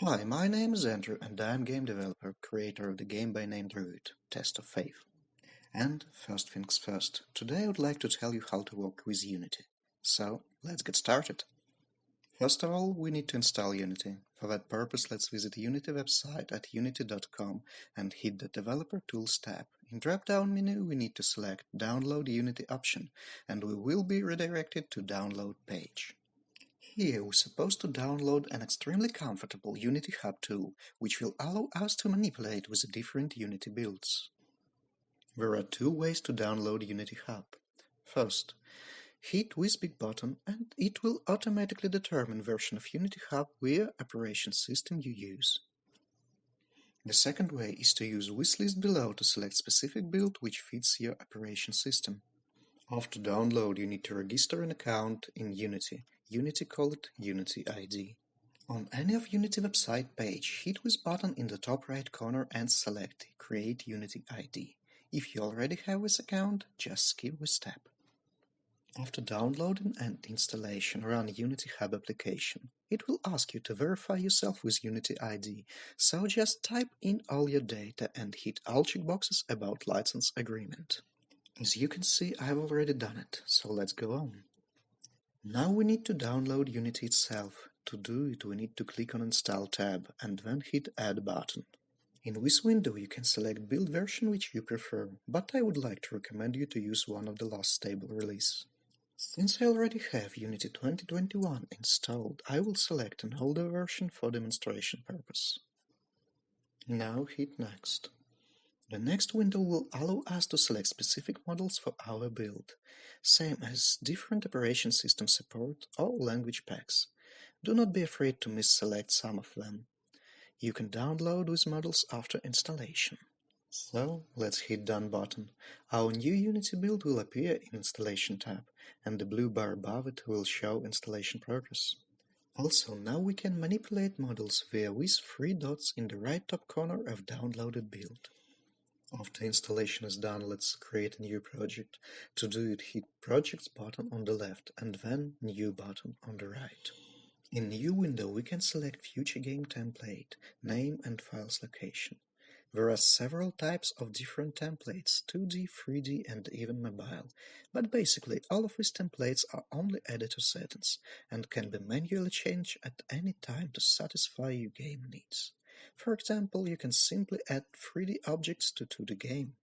Hi, my name is Andrew and I'm game developer, creator of the game by name Druid, Test of Faith. And first things first, today I would like to tell you how to work with Unity. So, let's get started. First of all, we need to install Unity. For that purpose, let's visit the Unity website at unity.com and hit the Developer Tools tab. In drop-down menu, we need to select Download Unity option, and we will be redirected to Download page. Here we're supposed to download an extremely comfortable Unity Hub tool, which will allow us to manipulate with the different Unity builds. There are two ways to download Unity Hub. First, hit this big button and it will automatically determine version of Unity Hub via operation system you use. The second way is to use this list below to select specific build which fits your operation system. After download, you need to register an account in Unity. Unity call it Unity ID. On any of Unity website page, hit this button in the top right corner and select Create Unity ID. If you already have this account, just skip this step. After downloading and installation, run Unity Hub application. It will ask you to verify yourself with Unity ID, so just type in all your data and hit all checkboxes about license agreement. As you can see, I've already done it, so let's go on. Now we need to download Unity itself. To do it, we need to click on Install tab and then hit Add button. In this window you can select build version which you prefer, but I would like to recommend you to use one of the last stable release. Since I already have Unity 2021 installed, I will select an older version for demonstration purpose. Now hit Next. The next window will allow us to select specific models for our build, same as different operation system support or language packs. Do not be afraid to misselect some of them. You can download these models after installation. So, let's hit Done button. Our new Unity build will appear in Installation tab, and the blue bar above it will show installation progress. Also, now we can manipulate models via these three dots in the right top corner of downloaded build. After installation is done, let's create a new project. To do it, hit Projects button on the left and then New button on the right. In New window, we can select future game template, name and files location. There are several types of different templates, 2D, 3D and even mobile, but basically all of these templates are only editor settings and can be manually changed at any time to satisfy your game needs. For example, you can simply add 3D objects to the game.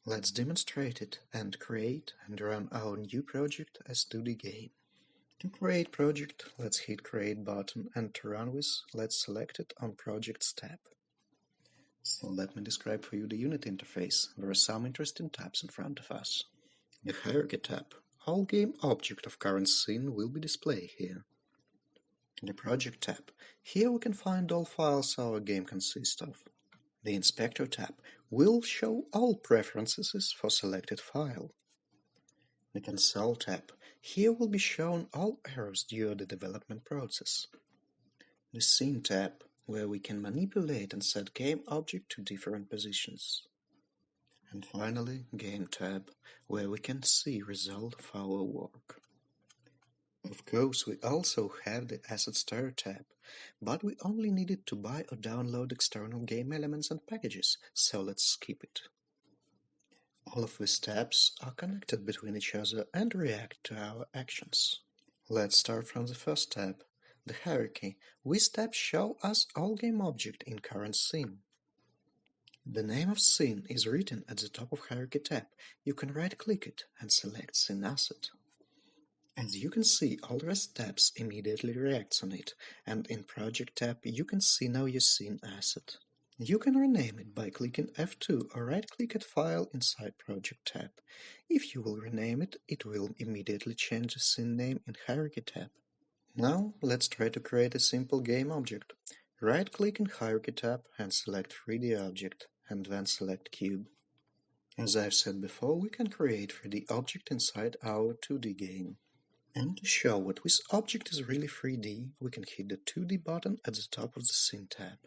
Let's demonstrate it and create and run our new project as 2D game. To create project, let's hit Create button, and to run with, let's select it on Projects tab. So let me describe for you the Unity interface. There are some interesting tabs in front of us. The Hierarchy tab. All game object of current scene will be displayed here. The Project tab. Here we can find all files our game consists of. The Inspector tab will show all preferences for selected file. The Console tab. Here will be shown all errors during the development process. The Scene tab, where we can manipulate and set game object to different positions. And finally, Game tab, where we can see result of our work. Of course, we also have the Asset Store tab, but we only needed to buy or download external game elements and packages, so let's skip it. All of these tabs are connected between each other and react to our actions. Let's start from the first tab, the Hierarchy. These tabs show us all game object in current scene. The name of scene is written at the top of Hierarchy tab. You can right-click it and select Scene Asset. As you can see, all rest tabs immediately reacts on it, and in Project tab you can see now your scene asset. You can rename it by clicking F2 or right-click at File inside Project tab. If you will rename it, it will immediately change the scene name in Hierarchy tab. Now let's try to create a simple game object. Right-click in Hierarchy tab and select 3D object, and then select Cube. As I've said before, we can create 3D object inside our 2D game. And to show what this object is really 3D, we can hit the 2D button at the top of the Scene tab.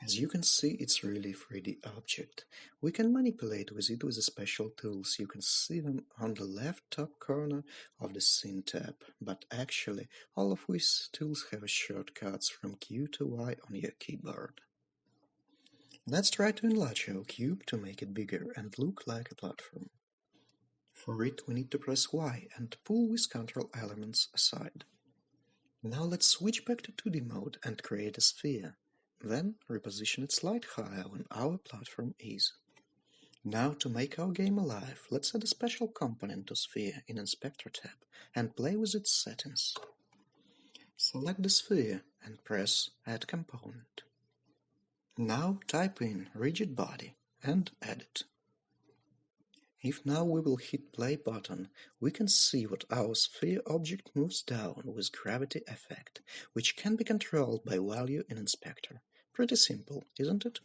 As you can see, it's really 3D object. We can manipulate with it with the special tools. You can see them on the left top corner of the Scene tab, but actually all of these tools have shortcuts from Q to Y on your keyboard. Let's try to enlarge our cube to make it bigger and look like a platform. For it we need to press Y and pull these control elements aside. Now let's switch back to 2D mode and create a sphere. Then reposition it slightly higher when our platform is. Now to make our game alive, let's add a special component to sphere in Inspector tab and play with its settings. Select the sphere and press Add Component. Now type in Rigid Body and add it. If now we will hit play button, we can see what our sphere object moves down with gravity effect, which can be controlled by value in Inspector. Pretty simple, isn't it?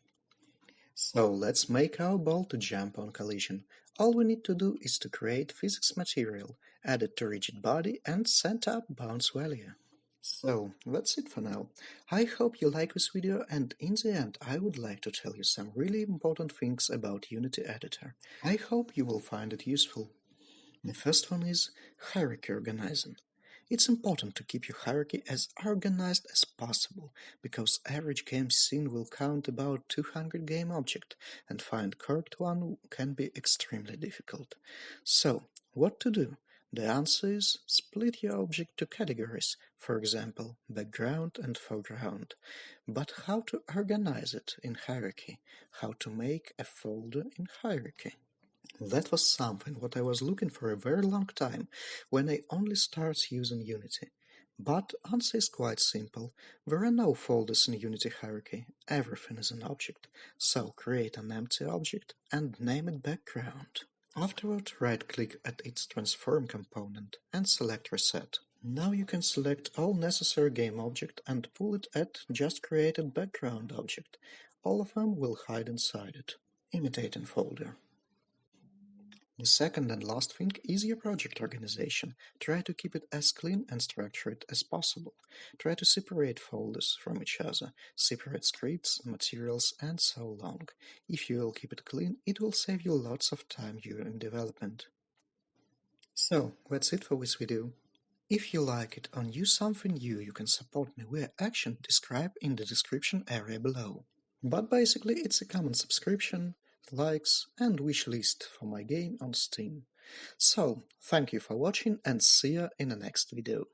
So let's make our ball to jump on collision. All we need to do is to create physics material, add it to rigid body and set up bounce value. So that's it for now. I hope you like this video, and in the end I would like to tell you some really important things about Unity Editor. I hope you will find it useful. The first one is hierarchy organizing. It's important to keep your hierarchy as organized as possible, because average game scene will count about 200 game objects, and find correct one can be extremely difficult. So, what to do? The answer is split your object to categories, for example, background and foreground. But how to organize it in hierarchy? How to make a folder in hierarchy? That was something what I was looking for a very long time when I only started using Unity. But answer is quite simple. There are no folders in Unity hierarchy. Everything is an object. So create an empty object and name it background. Afterward, right-click at its transform component and select Reset. Now you can select all necessary game object and pull it at just created background object. All of them will hide inside it. Imitating folder. The second and last thing is your project organization. Try to keep it as clean and structured as possible. Try to separate folders from each other, separate scripts, materials, and so on. If you will keep it clean, it will save you lots of time during development. So, that's it for this video. If you like it or knew something new, you can support me via action described in the description area below. But basically it's a common subscription, likes and wish list for my game on Steam. So, thank you for watching and see you in the next video.